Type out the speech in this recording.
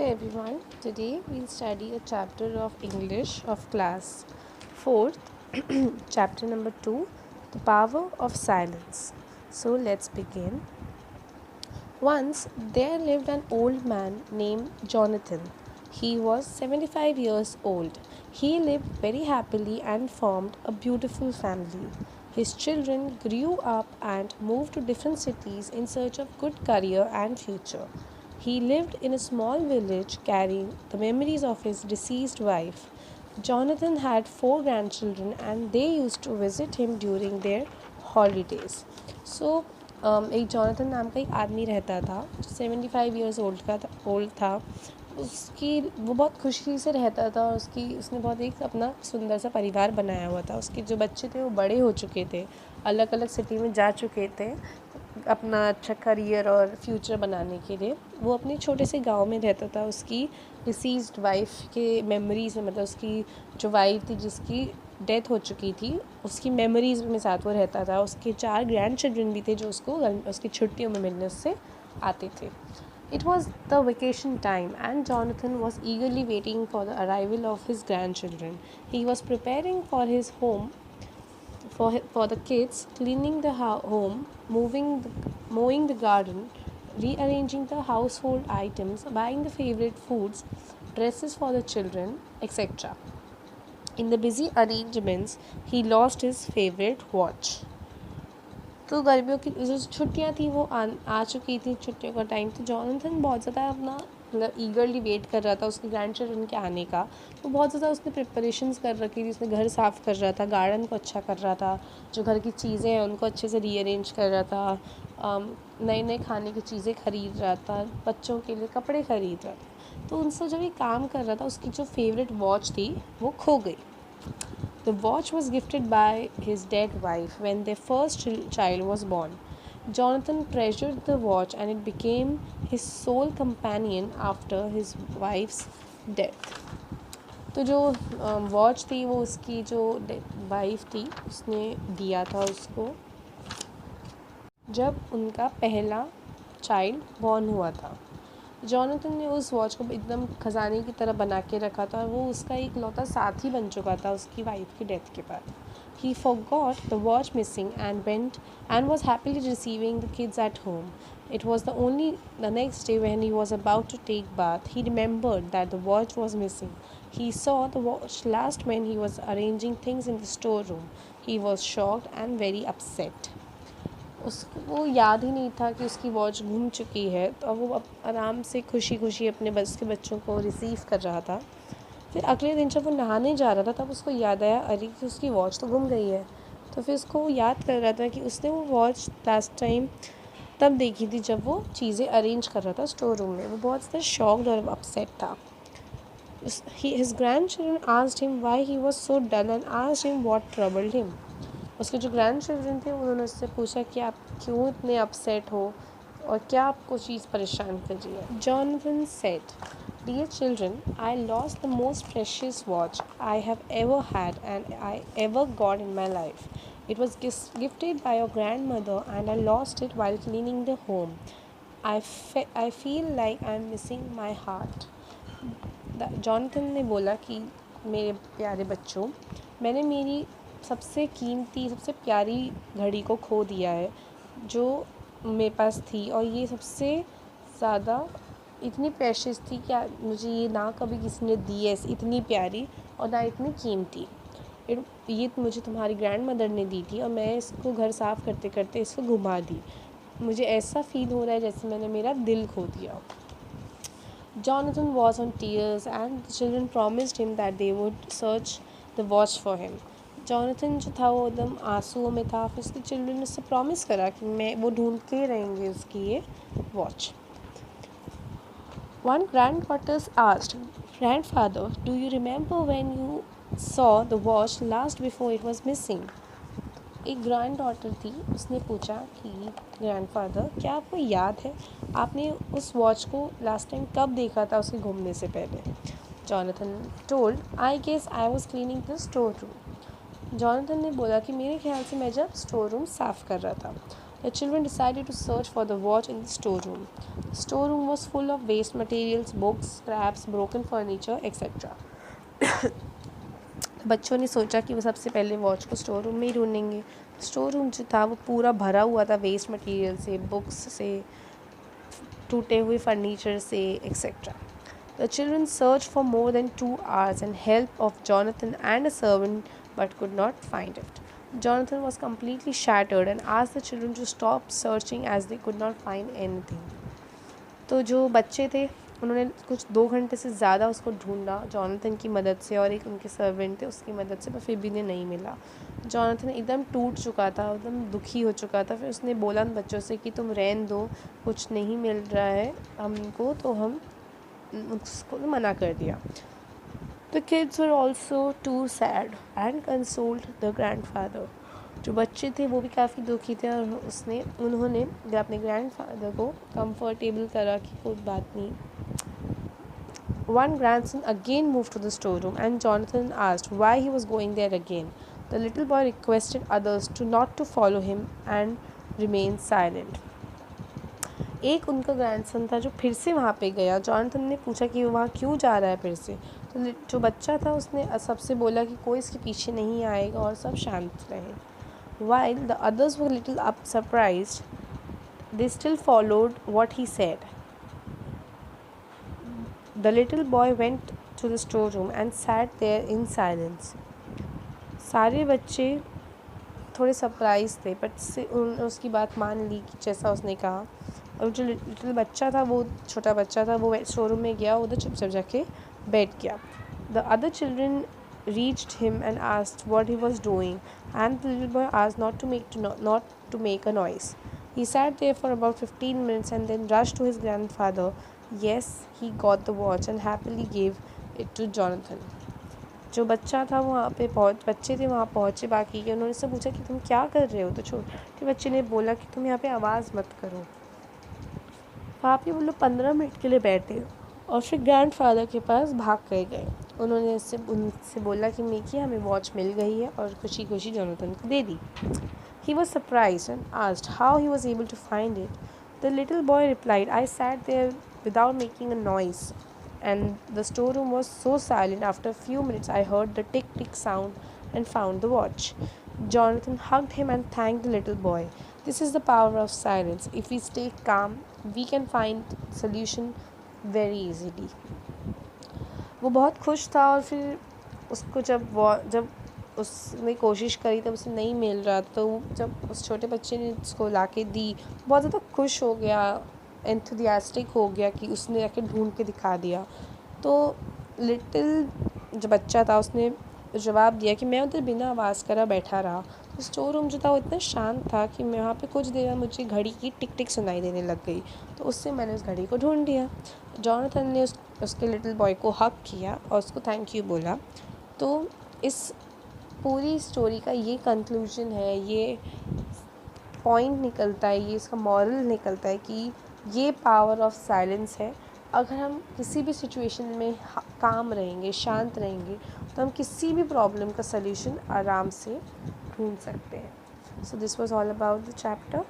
everyone, today we'll study a chapter of English of class 4th, chapter number 2, The Power of Silence. So let's begin. Once there lived an old man named Jonathan. He was 75 years old. He lived very happily and formed a beautiful family. His children grew up and moved to different cities in search of good career and future. He lived in a small village carrying the memories of his deceased wife. Jonathan had four grandchildren and they used to visit him during their holidays. So एक Jonathan नाम का एक आदमी रहता था जो 75 years old था। उसकी वो बहुत खुशी से रहता था और उसने बहुत एक अपना सुंदर सा परिवार बनाया हुआ था। उसके जो बच्चे थे वो बड़े हो चुके थे, अलग अलग सिटी में जा चुके थे अपना अच्छा करियर और फ्यूचर बनाने के लिए। वो अपने छोटे से गांव में रहता था। उसकी डिसीज्ड वाइफ के मेमोरीज में, मतलब उसकी जो वाइफ थी जिसकी डेथ हो चुकी थी, उसकी मेमोरीज में साथ वो रहता था। उसके 4 ग्रैंड चिल्ड्रन भी थे जो उसकी छुट्टियों में मिलने उससे आते थे। It was the vacation time and Jonathan was eagerly waiting for the arrival of his grandchildren. He was preparing for his home for the kids, cleaning the home, mowing the garden, rearranging the household items, buying the favorite foods, dresses for the children, etc. In the busy arrangements, he lost his favorite watch. तो गर्मियों की जो छुट्टियां थी वो आ चुकी थी, छुट्टियों का टाइम। तो जॉनथन बहुत ज़्यादा अपना मतलब ईगरली वेट कर रहा था उसके ग्रैंड चिल्ड्रन के आने का। तो बहुत ज़्यादा उसने प्रिपरेशंस कर रखी थी। उसने घर साफ़ कर रहा था, गार्डन को अच्छा कर रहा था, जो घर की चीज़ें हैं उनको अच्छे से रीअरेंज कर रहा था, नए नए खाने की चीज़ें खरीद रहा था, बच्चों के लिए कपड़े खरीद रहा था। तो उनसे जब ये काम कर रहा था उसकी जो फेवरेट वॉच थी वो खो गई। The watch was gifted by his dead wife when their first child was born. Jonathan treasured the watch and it became his sole companion after his wife's death. तो जो वॉच थी वो उसकी जो वाइफ थी उसने दिया था उसको जब उनका पहला चाइल्ड बॉर्न हुआ था। जॉनथन ने उस वॉच को एकदम खजाने की तरह बना के रखा था और वो उसका एक लौता साथी बन चुका था उसकी वाइफ की डेथ के बाद। He forgot the watch missing and was happily receiving the kids at home. It was the next day when he was about to take bath. He remembered that the watch was missing. He saw the watch last when he was arranging things in the storeroom. He was shocked and very upset. उसको याद ही नहीं था कि उसकी watch घूम चुकी है। तो अब वो आराम से खुशी खुशी अपने बस के बच्चों को रिसीव कर रहा था। फिर अगले दिन जब वो नहाने जा रहा था तब उसको याद आया, अरे कि उसकी वॉच तो गुम गई है। तो फिर उसको याद कर रहा था कि उसने वो वॉच लास्ट टाइम तब देखी थी जब वो चीज़ें अरेंज कर रहा था स्टोर रूम में। वो बहुत ज़्यादा शॉक्ड और अपसेट था। His grandchildren asked him why he was so dull and asked him what troubled him. उसके जो ग्रैंड चिल्ड्रन थे उन्होंने उससे पूछा कि आप क्यों इतने अपसेट हो और क्या आपको चीज़ परेशान कर रही है। Jonathan said, dear children, I lost the most precious watch I have ever had and I ever got in my life. It was gifted by your grandmother and I lost it while cleaning the home. I feel like I'm missing my heart. Jonathan ने बोला कि मेरे प्यारे बच्चों, मैंने मेरी सबसे कीमती सबसे प्यारी घड़ी को खो दिया है जो मेरे पास थी, और ये सबसे ज़्यादा इतनी प्रेशियस थी कि मुझे ये ना कभी किसी ने दी है इतनी प्यारी और ना इतनी कीमती। ये मुझे तुम्हारी ग्रैंड मदर ने दी थी और मैं इसको घर साफ़ करते करते इसको घुमा दी। मुझे ऐसा फील हो रहा है जैसे मैंने मेरा दिल खो दिया। Jonathan was on tears and the children promised him that they would search the watch for him. Jonathan जो था वो एकदम आंसुओं में था। फिर उसके चिल्ड्रन ने उससे प्रॉमिस करा कि मैं वो ढूंढते रहेंगे उसकी ये watch. One granddaughter asked, Grandfather, do you remember when you saw the watch last before it was missing? एक ग्रैंड डॉटर थी, उसने पूछा कि ग्रैंडफादर, क्या आपको याद है आपने उस वॉच को लास्ट टाइम कब देखा था उसके घूमने से पहले? Jonathan told, I guess I was cleaning the store room. Jonathan ने बोला कि मेरे ख्याल से मैं जब स्टोर रूम साफ़ कर रहा था. The children decided to search for the watch in the storeroom. The storeroom was full of waste materials, books, scraps, broken furniture, etc. बच्चों ने सोचा कि वो सबसे पहले वॉच को स्टोर रूम में ही ढूंढेंगे. स्टोर रूम जो था वो पूरा भरा हुआ था वेस्ट मटेरियल से, बुक्स से, टूटे हुए फर्नीचर से, etcetera. The children searched for more than 2 hours and help of Jonathan and a servant but could not find it. Jonathan was completely shattered and asked the children to stop searching as they could not find anything. तो जो बच्चे थे उन्होंने कुछ 2 घंटे से ज़्यादा उसको ढूंढा जॉनथन की मदद से और एक उनके सर्वेंट थे उसकी मदद से, पर फिर भी नहीं मिला. जॉनथन एकदम टूट चुका था, एकदम दुखी हो चुका था. फिर उसने बोला उन बच्चों से कि तुम रहने दो, कुछ नहीं मिल रहा है हमको, तो हम उसको मना कर दिया. The kids were also too sad and consoled the grandfather. जो बच्चे थे वो भी काफ़ी दुखी थे और उन्होंने अपने ग्रैंडफादर को कंफर्टेबल करा कि कोई बात नहीं. One grandson again moved to the storeroom and Jonathan asked why he was going there again. The little boy requested others not to follow him and remain silent. एक उनका ग्रैंडसन था जो फिर से वहाँ पे गया. जॉनथन ने पूछा कि वो वहाँ क्यों जा रहा है फिर से. तो जो बच्चा था उसने सबसे बोला कि कोई इसके पीछे नहीं आएगा और सब शांत रहे. While the others were a little surprised, they still followed what he said. The little boy went to the storeroom and sat there in silence. सारे बच्चे थोड़े सरप्राइज थे बट उसकी बात मान ली कि जैसा उसने कहा. और जो लिटिल बच्चा था, वो छोटा बच्चा था, वो शोरूम में गया, उधर चुपचाप जाके बैठ गया. The other children reached him and asked what he was doing, and the little boy asked not to make a noise. He sat there for about 15 minutes and then rushed to his grandfather. Yes, he got the watch and happily gave it to Jonathan. जो बच्चा था बच्चे थे वहाँ पहुँचे बाकी के. उन्होंने उससे पूछा कि तुम क्या कर रहे हो. तो छोटे बच्चे ने बोला कि तुम यहाँ पे आवाज़ मत करो. वहाँ पे वो लोग 15 मिनट के लिए बैठे और फिर ग्रैंडफादर के पास भाग कर गए. उन्होंने उनसे बोला कि मिकी हमें वॉच मिल गई है और खुशी खुशी जॉनथन को दे दी. He was surprised and asked how he was able to find it. The little boy replied, I sat there without making a noise and the storeroom was so silent. After a few minutes I heard the tick tick sound and found the watch. Jonathan hugged him and thanked the little boy. This is the power of silence. If we stay calm, we can find solution very easily. वो बहुत खुश था और फिर उसको जब उसने कोशिश करी तब उसे नहीं मिल रहा, तो जब उस छोटे बच्चे ने उसको लाके दी बहुत ज़्यादा खुश हो गया, एंथुसियास्टिक हो गया कि उसने जाके ढूंढ के दिखा दिया. तो लिटिल जो बच्चा था उसने जवाब दिया कि मैं उधर बिना आवाज़ करा बैठा रहा. तो स्टोर रूम जो था वो इतना शांत था कि मैं वहाँ पे कुछ देर में मुझे घड़ी की टिक टिक सुनाई देने लग गई. तो उससे मैंने उस घड़ी को ढूंढ लिया. जॉनथन ने उसके लिटिल बॉय को हक किया और उसको थैंक यू बोला. तो इस पूरी स्टोरी का ये कंक्लूजन है, ये पॉइंट निकलता है, ये इसका मॉरल निकलता है कि ये पावर ऑफ साइलेंस है. अगर हम किसी भी सिचुएशन में काम रहेंगे, शांत रहेंगे, तो हम किसी भी प्रॉब्लम का सल्यूशन आराम से ढूंढ सकते हैं. So this was all about the chapter.